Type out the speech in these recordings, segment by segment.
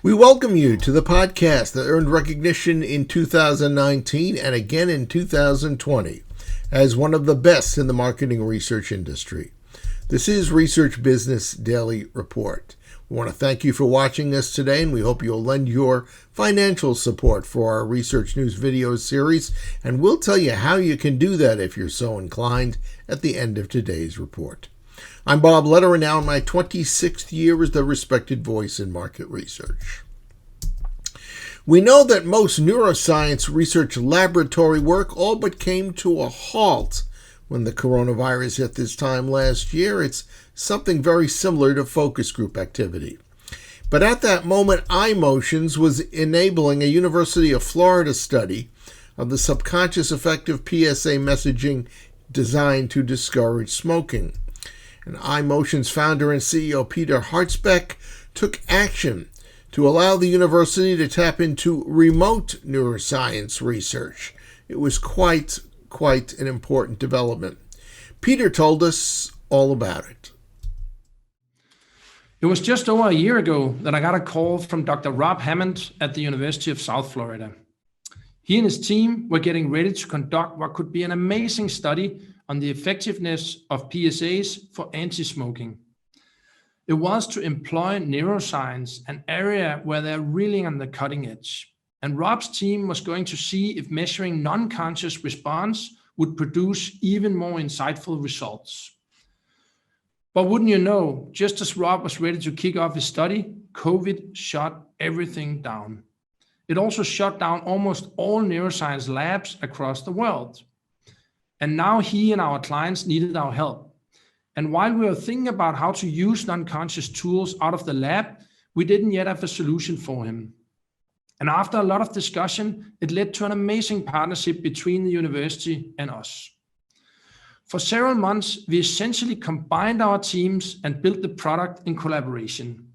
We welcome you to the podcast that earned recognition in 2019 and again in 2020 as one of the best in the marketing research industry. This is Research Business Daily Report. We want to thank you for watching us today, and we hope you'll lend your financial support for our Research News video series, and we'll tell you how you can do that if you're so inclined at the end of today's report. I'm Bob Lederer, now in my 26th year as the respected voice in market research. We know that most neuroscience research laboratory work all but came to a halt when the coronavirus hit this time last year. It's something very similar to focus group activity. But at that moment, iMotions was enabling a University of Florida study of the subconscious effect of PSA messaging designed to discourage smoking. And iMotions founder and CEO Peter Hartzbech took action to allow the university to tap into remote neuroscience research. It was quite an important development. Peter told us all about it. It was just over a year ago that I got a call from Dr. Rob Hammond at the University of South Florida. He and his team were getting ready to conduct what could be an amazing study on the effectiveness of PSAs for anti-smoking. It was to employ neuroscience, an area where they're really on the cutting edge. And Rob's team was going to see if measuring non-conscious response would produce even more insightful results. But wouldn't you know, just as Rob was ready to kick off his study, COVID shut everything down. It also shut down almost all neuroscience labs across the world. And now he and our clients needed our help. And while we were thinking about how to use non-conscious tools out of the lab, we didn't yet have a solution for him. And after a lot of discussion, it led to an amazing partnership between the university and us. For several months, we essentially combined our teams and built the product in collaboration.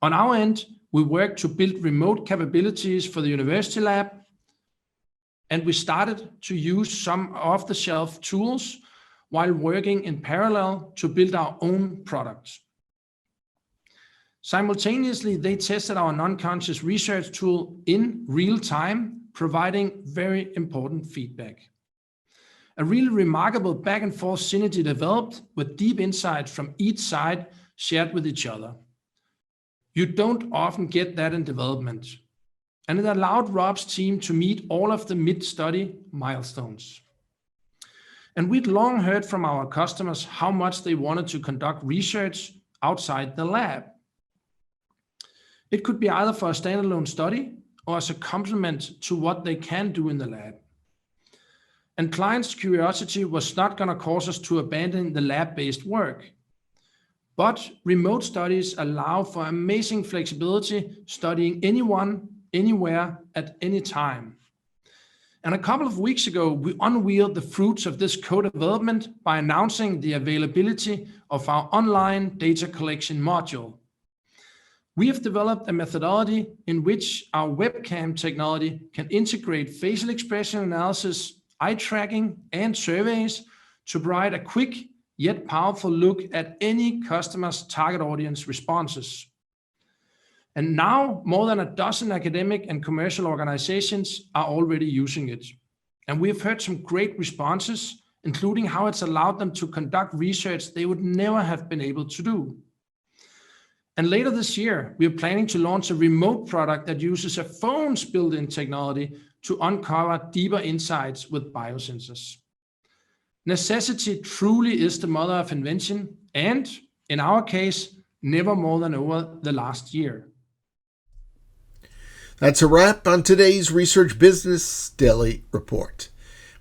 On our end, we worked to build remote capabilities for the university lab, and we started to use some off-the-shelf tools while working in parallel to build our own products. Simultaneously, they tested our non-conscious research tool in real time, providing very important feedback. A really remarkable back and forth synergy developed with deep insights from each side shared with each other. You don't often get that in development. And it allowed Rob's team to meet all of the mid-study milestones. And we'd long heard from our customers how much they wanted to conduct research outside the lab. It could be either for a standalone study or as a complement to what they can do in the lab. And clients' curiosity was not going to cause us to abandon the lab-based work. But remote studies allow for amazing flexibility, studying anyone, anywhere, at any time. And a couple of weeks ago, we unveiled the fruits of this co-development by announcing the availability of our online data collection module. We have developed a methodology in which our webcam technology can integrate facial expression analysis, eye tracking, and surveys to provide a quick yet powerful look at any customer's target audience responses. And now more than a dozen academic and commercial organizations are already using it. And we've heard some great responses, including how it's allowed them to conduct research they would never have been able to do. And later this year, we are planning to launch a remote product that uses a phone's built-in technology to uncover deeper insights with biosensors. Necessity truly is the mother of invention, and in our case, never more than over the last year. That's a wrap on today's Research Business Daily Report.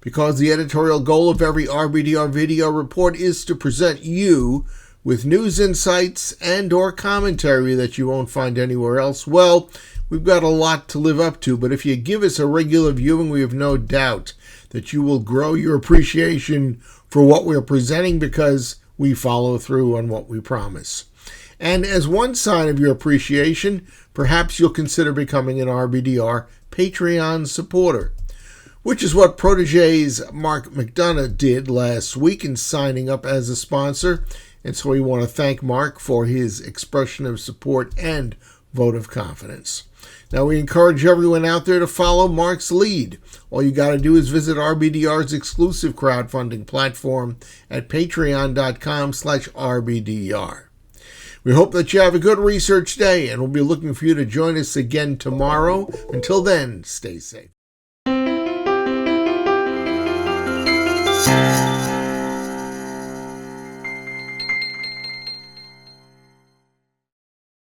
Because the editorial goal of every RBDR video report is to present you with news insights and or commentary that you won't find anywhere else, well, we've got a lot to live up to, but if you give us a regular viewing, we have no doubt that you will grow your appreciation for what we're presenting because we follow through on what we promise. And as one sign of your appreciation, perhaps you'll consider becoming an RBDR Patreon supporter, which is what Protégé's Mark McDonough did last week in signing up as a sponsor. And so we want to thank Mark for his expression of support and vote of confidence. Now, we encourage everyone out there to follow Mark's lead. All you got to do is visit RBDR's exclusive crowdfunding platform at patreon.com/RBDR. We hope that you have a good research day, and we'll be looking for you to join us again tomorrow. Until then, stay safe.